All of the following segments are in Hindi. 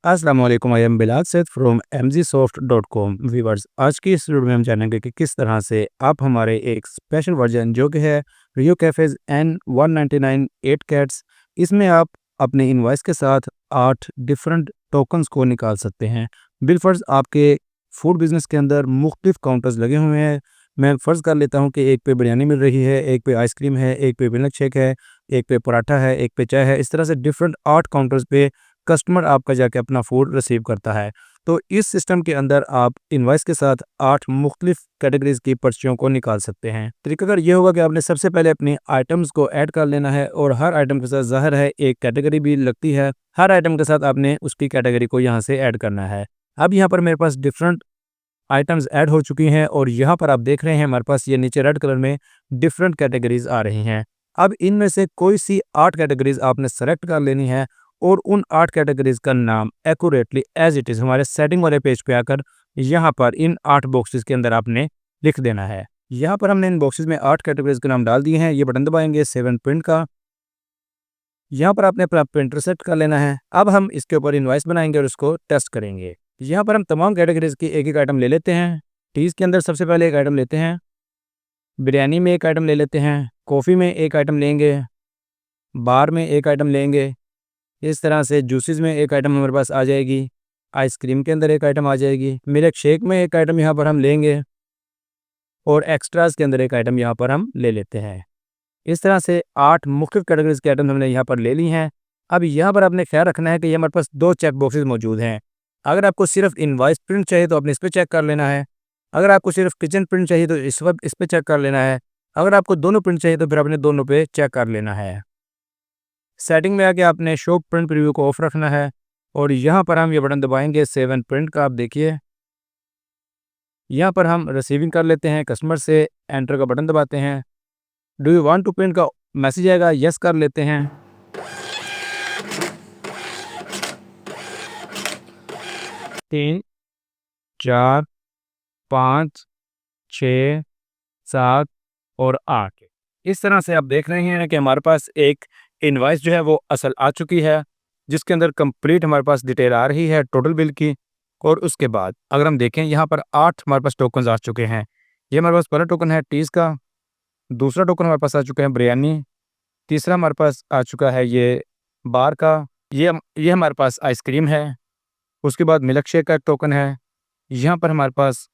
अस्सलाम वालेकुम, I am Bilal Saeed from mgsoft.com। Viewers, आज की इस वीडियो में हम जानेंगे कि किस तरह से आप हमारे एक स्पेशल वर्जन जो कि है रियो कैफ़ेज़ N199 8 कैट्स, इसमें आप अपने इनवॉइस के साथ 8 डिफरेंट टोकन्स को निकाल सकते हैं। बिलफ़र्ज़ आपके फूड बिज़नेस के अंदर मुख्तलिफ़ काउंटर्स लगे हुए हैं। मैं फ़र्ज़ कर लेता हूँ कि एक पे बिरयानी मिल रही है, एक पे आइसक्रीम है, एक पे मिल्क शेक है, एक पे पराठा है, एक पे चाय है। इस तरह से डिफरेंट 8 काउंटर्स पे कस्टमर आपका जाके अपना फूड रिसीव करता है। तो इस सिस्टम के अंदर आप इनवॉइस के साथ 8 मुख्तलिफ कैटेगरीज़ की पर्चियों को निकाल सकते हैं। तरीकाकार ये होगा कि आपने सबसे पहले अपनी आइटम्स को ऐड कर लेना है और हर आइटम के साथ ज़ाहिर है एक कैटेगरी भी लगती है। हर आइटम के साथ आपने उसकी कैटेगरी को यहाँ से ऐड करना है। अब यहाँ पर मेरे पास डिफरेंट आइटम्स ऐड हो चुकी हैं और यहाँ पर आप देख रहे हैं हमारे पास ये नीचे रेड कलर में डिफरेंट कैटेगरीज़ आ रही हैं। अब इनमें से कोई सी 8 कैटेगरीज़ आपने सेलेक्ट कर लेनी है और उन 8 कैटेगरीज़ का नाम एक्यूरेटली एज़ इट इज़ हमारे सेटिंग वाले पेज पे आकर यहाँ पर इन 8 बॉक्सेस के अंदर आपने लिख देना है। यहाँ पर हमने इन बॉक्सेस में 8 कैटेगरीज़ के नाम डाल दिए हैं। ये बटन दबाएंगे सेव एंड प्रिंट का। यहाँ पर आपने अपना प्रिंटर सेट कर लेना है। अब हम इसके ऊपर इनवॉइस बनाएंगे और उसको टेस्ट करेंगे। यहाँ पर हम तमाम कैटेगरीज़ की एक-एक आइटम ले लेते हैं। टीज़ के अंदर सबसे पहले एक आइटम लेते हैं, बिरयानी में एक आइटम ले लेते हैं, कॉफ़ी में एक आइटम लेंगे, बार में एक आइटम लेंगे। इस तरह से जूसेस में एक आइटम हमारे पास आ जाएगी, आइसक्रीम के अंदर एक आइटम आ जाएगी, मिल्क शेक में एक आइटम यहाँ पर हम लेंगे और एक्स्ट्राज़ के अंदर एक आइटम यहाँ पर हम ले लेते हैं। इस तरह से 8 मुख्तलिफ कैटेगरीज़ के आइटम हमने यहाँ पर ले ली हैं। अब यहाँ पर आपने ख्याल रखना है कि ये हमारे पास 2 चेक बॉक्सेस मौजूद हैं। अगर आपको सिर्फ इनवॉइस प्रिंट चाहिए तो आपने इस पे चेक कर लेना है। अगर आपको सिर्फ किचन प्रिंट चाहिए तो इस वक्त इस पे चेक कर लेना है। अगर आपको दोनों प्रिंट चाहिए तो फिर आपने दोनों पे चेक कर लेना है। सेटिंग में आके आपने शो प्रिंट प्रीव्यू को ऑफ रखना है और यहाँ पर हम ये बटन दबाएंगे सेव एंड प्रिंट का। आप देखिए यहाँ पर हम रिसीविंग कर लेते हैं, कस्टमर से एंटर का बटन दबाते हैं। Do you want to print का मैसेज आएगा, यस कर लेते हैं। 3 4 5 6 7 और 8 इस तरह से आप देख रहे हैं कि हमारे पास एक इनवॉइस जो है वो असल आ चुकी है, जिसके अंदर कंप्लीट हमारे पास डिटेल आ रही है टोटल बिल की। और उसके बाद अगर हम देखें यहाँ पर 8 हमारे पास टोकन आ चुके हैं। ये हमारे पास पहला टोकन है टीज़ का, दूसरा टोकन हमारे पास आ चुका है बिरयानी, तीसरा हमारे पास आ चुका है ये बार का, ये हमारे पास आइसक्रीम है। उसके बाद मिल्क शेक का एक टोकन है। यहाँ पर हमारे पास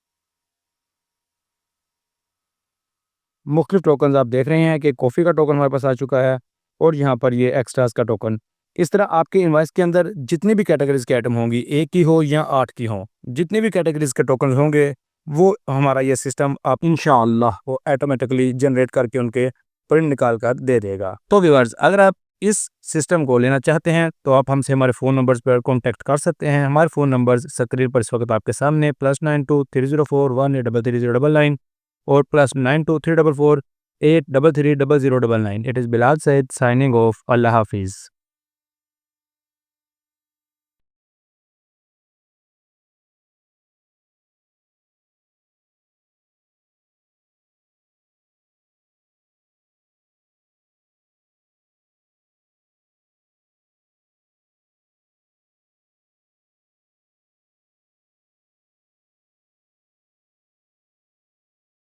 मुख्तलिफ टोकन्स आप देख रहे हैं कि कॉफ़ी का टोकन हमारे पास आ चुका है और यहाँ पर ये एक्स्ट्रास का टोकन। इस तरह आपके इनवॉइस के अंदर जितनी भी कैटेगरीज़ के आइटम होंगी, एक की हो या 8 की हो, जितनी भी कैटेगरीज़ के टोकन होंगे वो हमारा ये सिस्टम आप इंशाअल्लाह वो ऑटोमेटिकली जनरेट करके उनके प्रिंट निकाल कर दे देगा। तो व्यूअर्स, अगर आप इस सिस्टम को लेना चाहते हैं तो आप हमसे हमारे फ़ोन नंबर्स पर कॉन्टैक्ट कर सकते हैं। हमारे फ़ोन नंबर्स स्क्रीन पर इस वक्त आपके सामने +92 304 1833099 और +92 344 833 0099। It is Bilal Saeed signing off. अल्लाह हाफिज़।